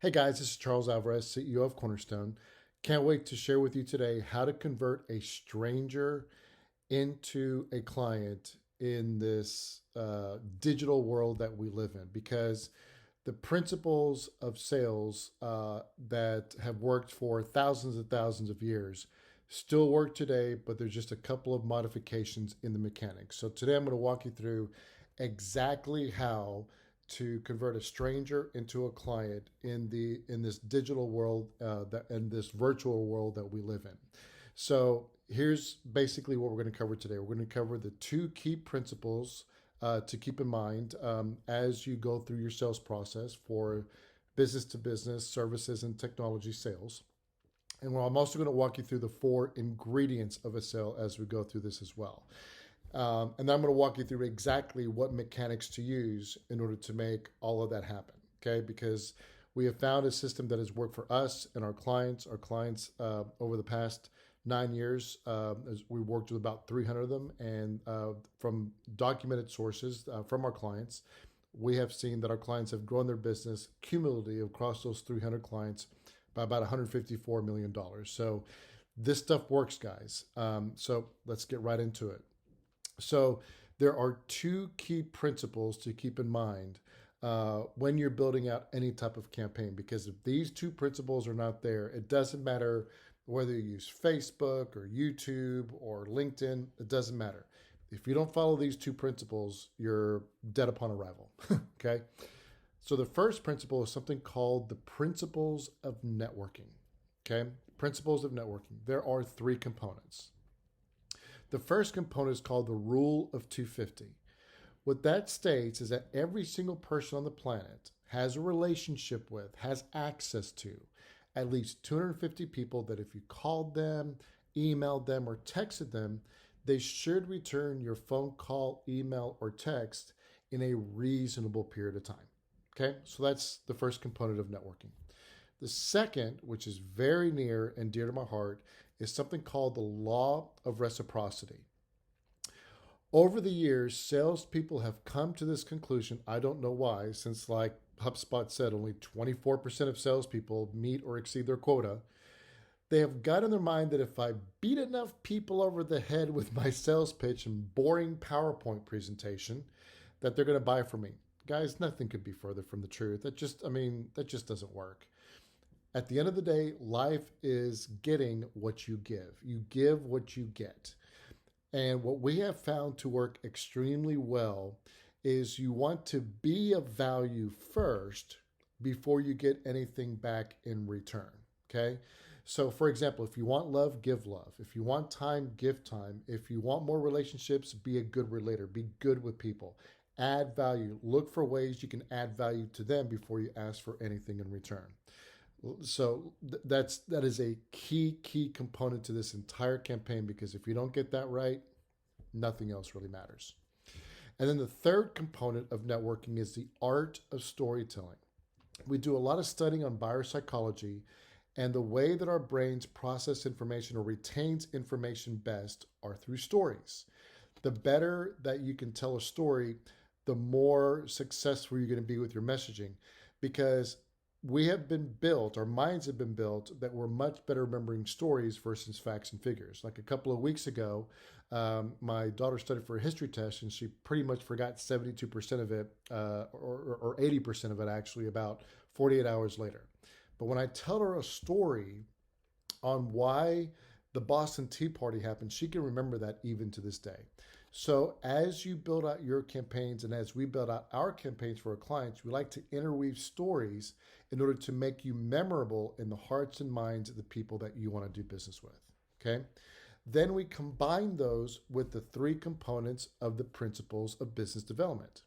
Hey guys, this is Charles Alvarez, CEO of Cornerstone. Can't wait to share with you today how to convert a stranger into a client in this digital world that we live in, because the principles of sales that have worked for thousands and thousands of years still work today, but there's just a couple of modifications in the mechanics. So today I'm going to walk you through exactly how to convert a stranger into a client in this digital world that and this virtual world that we live in. So here's basically what we're going to cover today. We're going to cover the two key principles to keep in mind as you go through your sales process for business to business services and technology sales. And I'm also going to walk you through the four ingredients of a sale as we go through this as well. And then I'm going to walk you through exactly what mechanics to use in order to make all of that happen. Okay, because we have found a system that has worked for us and our clients. Our clients over the past 9 years, we worked with about 300 of them, and from documented sources from our clients, we have seen that our clients have grown their business cumulatively across those 300 clients by about $154 million. So this stuff works, guys. So let's get right into it. So there are two key principles to keep in mind when you're building out any type of campaign, because if these two principles are not there, it doesn't matter whether you use Facebook or YouTube or LinkedIn, it doesn't matter. If you don't follow these two principles, you're dead upon arrival. Okay. So the first principle is something called the principles of networking. Okay. Principles of networking. There are three components. The first component is called the rule of 250. What that states is that every single person on the planet has a relationship with, has access to at least 250 people that if you called them, emailed them, or texted them, they should return your phone call, email, or text in a reasonable period of time. Okay, so that's the first component of networking. The second, which is very near and dear to my heart, is something called the law of reciprocity. Over the years, salespeople have come to this conclusion. I don't know why, since, like HubSpot said, only 24% of salespeople meet or exceed their quota. They have got in their mind that if I beat enough people over the head with my sales pitch and boring PowerPoint presentation, that they're going to buy from me. Guys, nothing could be further from the truth. That just doesn't work. At the end of the day, life is getting what you give. You give what you get. And what we have found to work extremely well is you want to be of value first before you get anything back in return. Okay? So, for example, if you want love, give love. If you want time, give time. If you want more relationships, be a good relator. Be good with people. Add value. Look for ways you can add value to them before you ask for anything in return. So that is a key component to this entire campaign, because if you don't get that right, nothing else really matters. And then the third component of networking is the art of storytelling. We do a lot of studying on buyer psychology, and the way that our brains process information or retains information best are through stories. The better that you can tell a story, the more successful you're going to be with your messaging, because we have been built, our minds have been built that we're much better remembering stories versus facts and figures. Like a couple of weeks ago, my daughter studied for a history test and she pretty much forgot 72% of it, or 80% of it actually, about 48 hours later. But when I tell her a story on why the Boston Tea Party happened, she can remember that even to this day. So as you build out your campaigns and as we build out our campaigns for our clients, we like to interweave stories in order to make you memorable in the hearts and minds of the people that you want to do business with. Okay. Then we combine those with the three components of the principles of business development.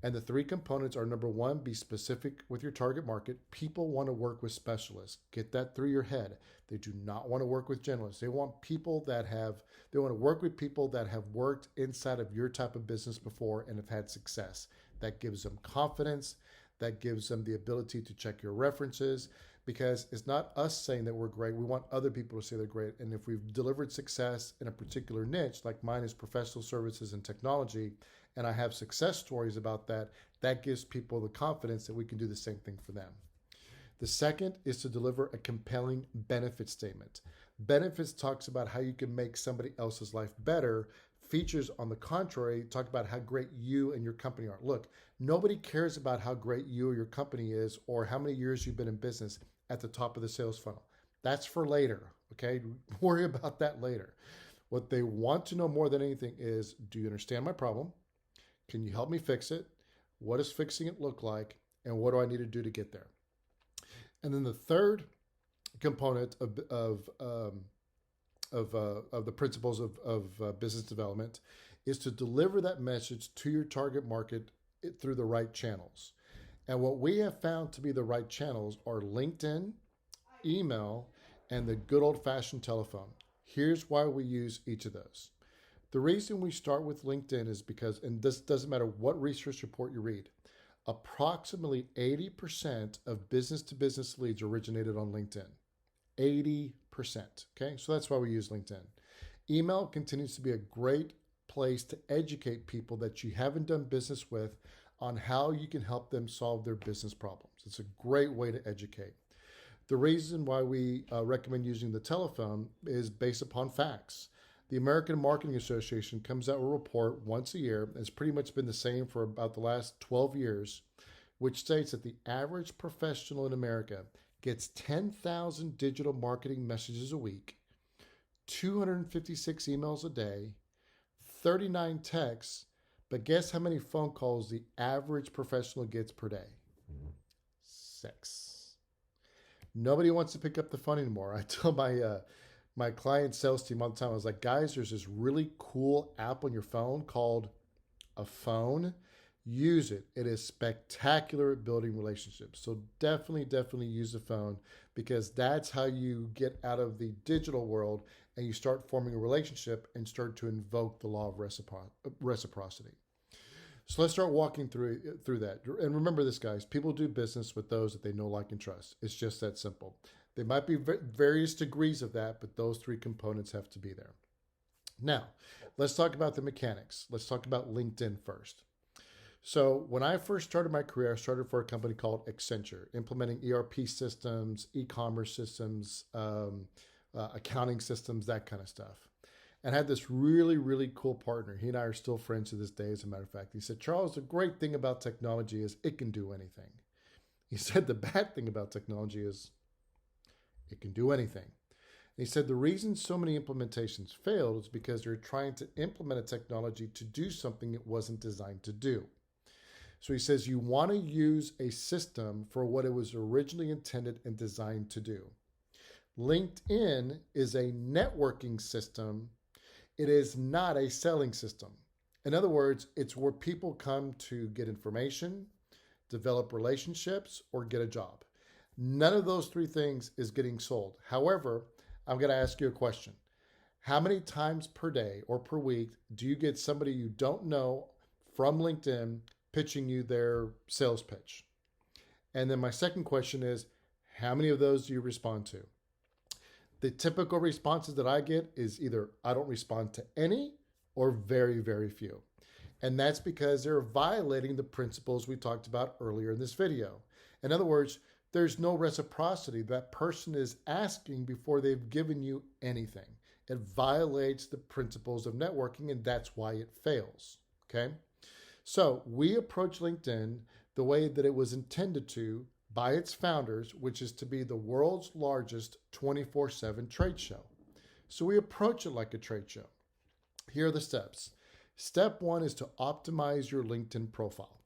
And the three components are: number one, be specific with your target market. People want to work with specialists. Get that through your head. They do not want to work with generalists. They want they want to work with people that have worked inside of your type of business before and have had success. That gives them confidence. That gives them the ability to check your references, because it's not us saying that we're great. We want other people to say they're great. And if we've delivered success in a particular niche, like mine is professional services and technology, and I have success stories about that, that gives people the confidence that we can do the same thing for them. The second is to deliver a compelling benefit statement. Benefits talks about how you can make somebody else's life better. Features, on the contrary, talk about how great you and your company are. Look, nobody cares about how great you or your company is or how many years you've been in business at the top of the sales funnel. That's for later, okay? Worry about that later. What they want to know more than anything is, do you understand my problem? Can you help me fix it? What does fixing it look like? And what do I need to do to get there? And then the third component of the principles of business development is to deliver that message to your target market through the right channels. And what we have found to be the right channels are LinkedIn, email, and the good old-fashioned telephone. Here's why we use each of those. The reason we start with LinkedIn is because, and this doesn't matter what research report you read, approximately 80% of business-to-business leads originated on LinkedIn. 80%, okay? So that's why we use LinkedIn. Email continues to be a great place to educate people that you haven't done business with on how you can help them solve their business problems. It's a great way to educate. The reason why we recommend using the telephone is based upon facts. The American Marketing Association comes out with a report once a year. It's pretty much been the same for about the last 12 years, which states that the average professional in America gets 10,000 digital marketing messages a week, 256 emails a day, 39 texts, but guess how many phone calls the average professional gets per day? 6. Nobody wants to pick up the phone anymore. I tell my client sales team all the time, I was like, guys, there's this really cool app on your phone called a phone. Use it. It is spectacular at building relationships. So definitely use the phone, because that's how you get out of the digital world and you start forming a relationship and start to invoke the law of reciprocity. So let's start walking through that. And remember this, guys, people do business with those that they know, like, and trust. It's just that simple. There might be various degrees of that, but those three components have to be there. Now, let's talk about the mechanics. Let's talk about LinkedIn first. So when I first started my career, I started for a company called Accenture, implementing ERP systems, e-commerce systems, accounting systems, that kind of stuff. And I had this really cool partner. He and I are still friends to this day, as a matter of fact. He said, Charles, the great thing about technology is it can do anything. He said the bad thing about technology is it can do anything. And he said the reason so many implementations failed is because they're trying to implement a technology to do something it wasn't designed to do. So he says you want to use a system for what it was originally intended and designed to do. LinkedIn is a networking system. It is not a selling system. In other words, it's where people come to get information, develop relationships, or get a job. None of those three things is getting sold. However, I'm going to ask you a question. How many times per day or per week do you get somebody you don't know from LinkedIn pitching you their sales pitch? And then my second question is, how many of those do you respond to? The typical responses that I get is either I don't respond to any or very few. And that's because they're violating the principles we talked about earlier in this video. In other words, there's no reciprocity. That person is asking before they've given you anything. It violates the principles of networking, and that's why it fails, okay? So we approach LinkedIn the way that it was intended to by its founders, which is to be the world's largest 24/7 trade show. So we approach it like a trade show. Here are the steps. Step 1 is to optimize your LinkedIn profile.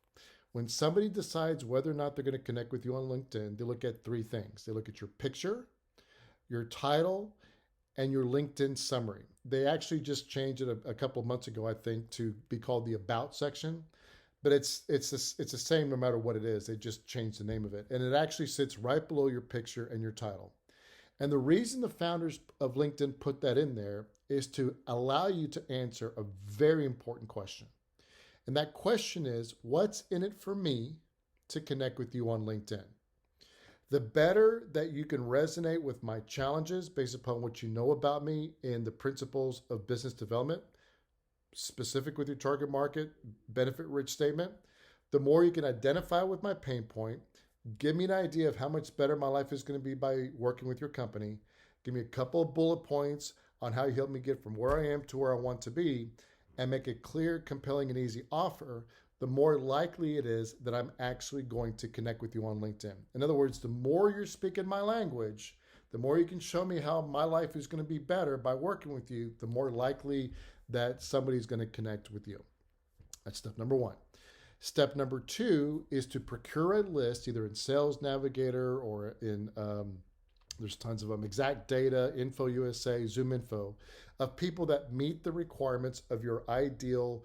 When somebody decides whether or not they're going to connect with you on LinkedIn, they look at three things. They look at your picture, your title, and your LinkedIn summary. They actually just changed it a couple of months ago, I think, to be called the About section. But it's the same no matter what it is. They just changed the name of it. And it actually sits right below your picture and your title. And the reason the founders of LinkedIn put that in there is to allow you to answer a very important question. And that question is, what's in it for me to connect with you on LinkedIn? The better that you can resonate with my challenges based upon what you know about me and the principles of business development, specific with your target market, benefit-rich statement, the more you can identify with my pain point, Give me an idea of how much better my life is going to be by working with your company. Give me a couple of bullet points on how you help me get from where I am to where I want to be, and make a clear, compelling, and easy offer. The more likely it is that I'm actually going to connect with you on LinkedIn. In other words, the more you're speaking my language, the more you can show me how my life is going to be better by working with you, the more likely that somebody's going to connect with you. That's step number one. Step number two is to procure a list, either in Sales Navigator or in, there's tons of them, Exact Data, Info USA, Zoom Info, of people that meet the requirements of your ideal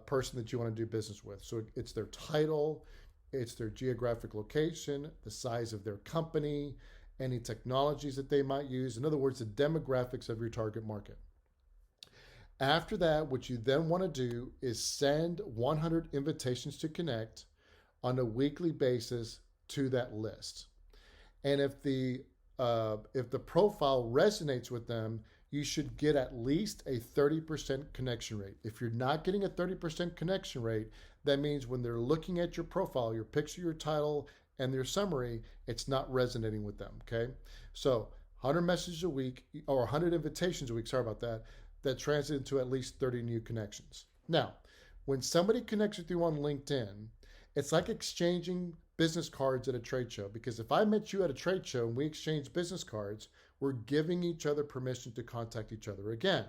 person that you want to do business with. So it's their title, it's their geographic location, the size of their company, any technologies that they might use. In other words, the demographics of your target market. After that, what you then want to do is send 100 invitations to connect on a weekly basis to that list. And if the profile resonates with them, you should get at least a 30% connection rate. If you're not getting a 30% connection rate, that means when they're looking at your profile, your picture, your title, and their summary, it's not resonating with them. Okay, so 100 messages a week, or 100 invitations a week. Sorry about that. That translates into at least 30 new connections. Now, when somebody connects with you on LinkedIn, it's like exchanging business cards at a trade show, because if I met you at a trade show and we exchanged business cards, we're giving each other permission to contact each other again.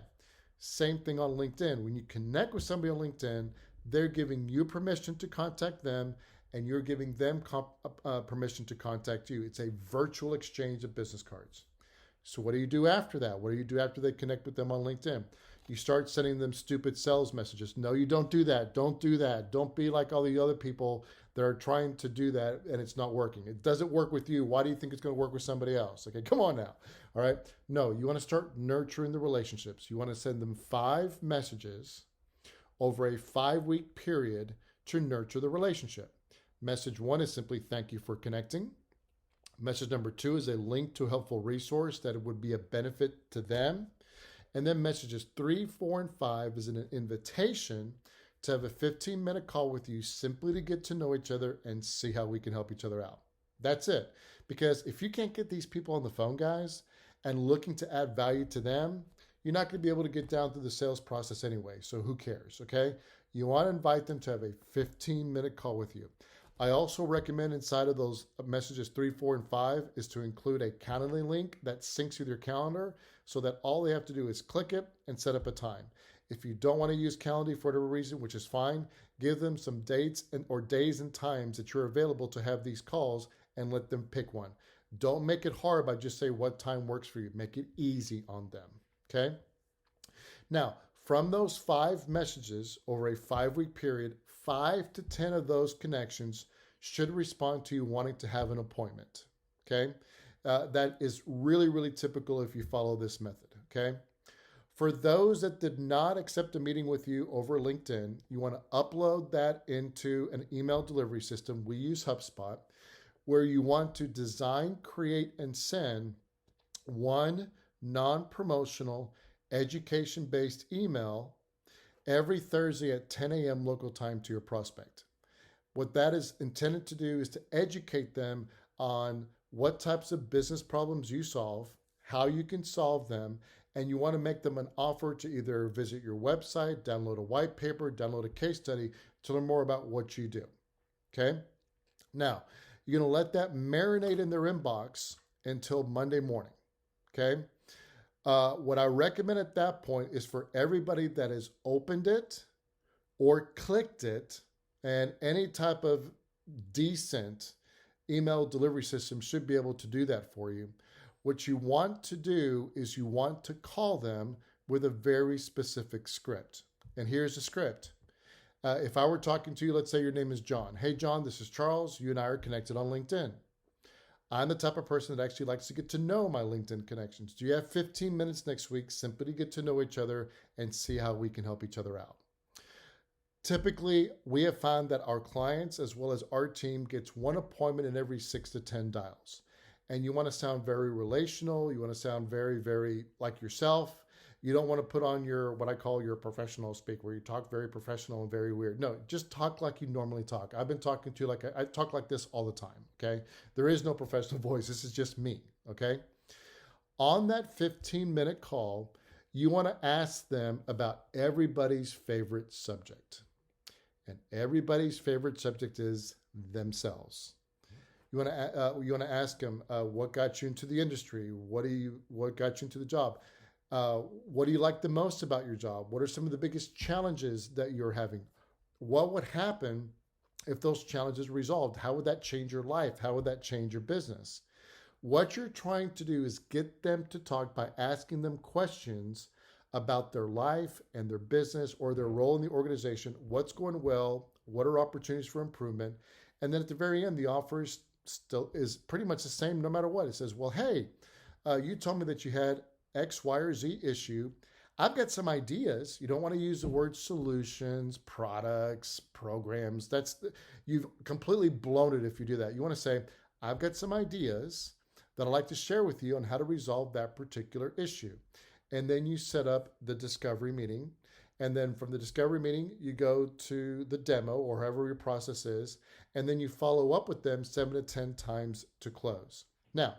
Same thing on LinkedIn. When you connect with somebody on LinkedIn, they're giving you permission to contact them, and you're giving them permission to contact you. It's a virtual exchange of business cards. So what do you do after that? What do you do after they connect with them on LinkedIn? You start sending them stupid sales messages. No, you don't do that. Don't do that. Don't be like all the other people that are trying to do that and it's not working. It doesn't work with you. Why do you think it's going to work with somebody else? Okay, come on now. All right. No, you want to start nurturing the relationships. You want to send them 5 messages over a 5-week period to nurture the relationship. Message 1 is simply thank you for connecting. Message number 2 is a link to a helpful resource that would be a benefit to them. And then messages 3, 4, and 5 is an invitation to have a 15-minute call with you, simply to get to know each other and see how we can help each other out. That's it. Because if you can't get these people on the phone, guys, and looking to add value to them, you're not going to be able to get down through the sales process anyway. So who cares, okay? You want to invite them to have a 15-minute call with you. I also recommend inside of those messages 3, 4, and 5 is to include a calendar link that syncs with your calendar, so that all they have to do is click it and set up a time. If you don't want to use Calendly for whatever reason, which is fine, give them some dates or days and times that you're available to have these calls, and let them pick one. Don't make it hard by just saying what time works for you. Make it easy on them, okay? Now, from those 5 messages over a 5-week period, 5 to 10 of those connections should respond to you wanting to have an appointment, okay? That is really, really typical if you follow this method, okay? For those that did not accept a meeting with you over LinkedIn, you want to upload that into an email delivery system. We use HubSpot, where you want to design, create, and send one non-promotional, education-based email every Thursday at 10 a.m. local time to your prospect. What that is intended to do is to educate them on what types of business problems you solve, how you can solve them, and you want to make them an offer to either visit your website, download a white paper, download a case study to learn more about what you do, okay? Now, you're going to let that marinate in their inbox until Monday morning, okay? What I recommend at that point is for everybody that has opened it or clicked it, and any type of decent email delivery system should be able to do that for you. What you want to do is you want to call them with a very specific script. And here's the script. If I were talking to you, let's say your name is John. Hey, John, this is Charles. You and I are connected on LinkedIn. I'm the type of person that actually likes to get to know my LinkedIn connections. Do you have 15 minutes next week simply to get to know each other and see how we can help each other out? Typically, we have found that our clients as well as our team gets one appointment in every 6 to 10 dials. And you want to sound very relational. You want to sound very, very like yourself. You don't want to put on your, what I call your professional speak, where you talk very professional and very weird. No, just talk like you normally talk. I've been talking to you like I talk like this all the time. Okay. There is no professional voice. This is just me. Okay. On that 15-minute call, you want to ask them about everybody's favorite subject. And everybody's favorite subject is themselves. You want to ask them, what got you into the industry? What got you into the job? What do you like the most about your job? What are some of the biggest challenges that you're having? What would happen if those challenges resolved? How would that change your life? How would that change your business? What you're trying to do is get them to talk by asking them questions about their life and their business or their role in the organization. What's going well? What are opportunities for improvement? And then at the very end, the offer is pretty much the same no matter what. It says, well, hey, you told me that you had X, Y, or Z issue. I've got some ideas. You don't want to use the word solutions, products, programs. You've completely blown it if you do that. You want to say, I've got some ideas that I'd like to share with you on how to resolve that particular issue. And then you set up the discovery meeting. And then from the discovery meeting, you go to the demo or however your process is. And then you follow up with them 7 to 10 times to close. Now,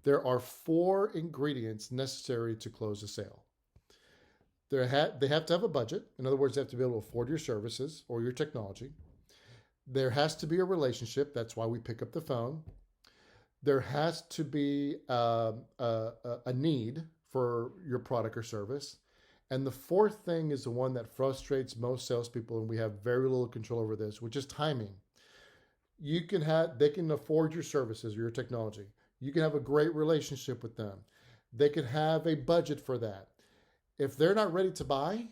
there are 4 ingredients necessary to close a sale. They have to have a budget. In other words, they have to be able to afford your services or your technology. There has to be a relationship. That's why we pick up the phone. There has to be a need for your product or service. And the 4th thing is the one that frustrates most salespeople, and we have very little control over this, which is timing. They can afford your services or your technology. You can have a great relationship with them. They can have a budget for that. If they're not ready to buy,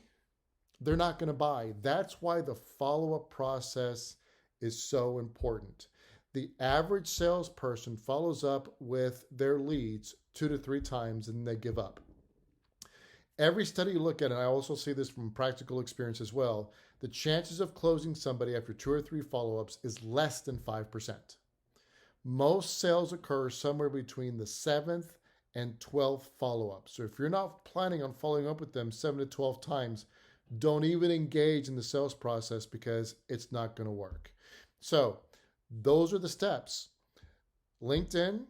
they're not going to buy. That's why the follow-up process is so important. The average salesperson follows up with their leads 2 to 3 times and they give up. Every study you look at, and I also see this from practical experience as well, the chances of closing somebody after 2 or 3 follow-ups is less than 5%. Most sales occur somewhere between the 7th and 12th follow-up. So if you're not planning on following up with them 7 to 12 times, don't even engage in the sales process because it's not going to work. So those are the steps. LinkedIn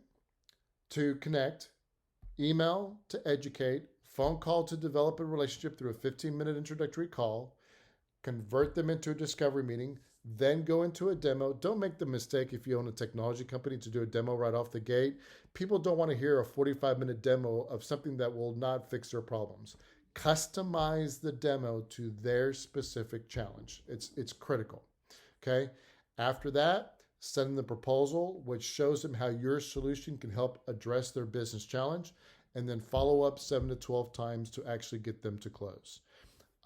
to connect, email to educate, phone call to develop a relationship through a 15-minute introductory call, convert them into a discovery meeting, then go into a demo. Don't make the mistake if you own a technology company to do a demo right off the gate. People don't want to hear a 45-minute demo of something that will not fix their problems. Customize the demo to their specific challenge. It's critical. Okay. After that, send them the proposal, which shows them how your solution can help address their business challenge, and then follow up 7 to 12 times to actually get them to close.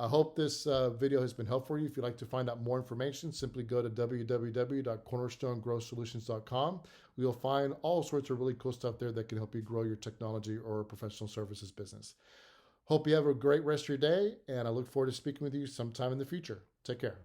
I hope this video has been helpful for you. If you'd like to find out more information, simply go to www.cornerstonegrowsolutions.com. You'll find all sorts of really cool stuff there that can help you grow your technology or professional services business. Hope you have a great rest of your day, and I look forward to speaking with you sometime in the future. Take care.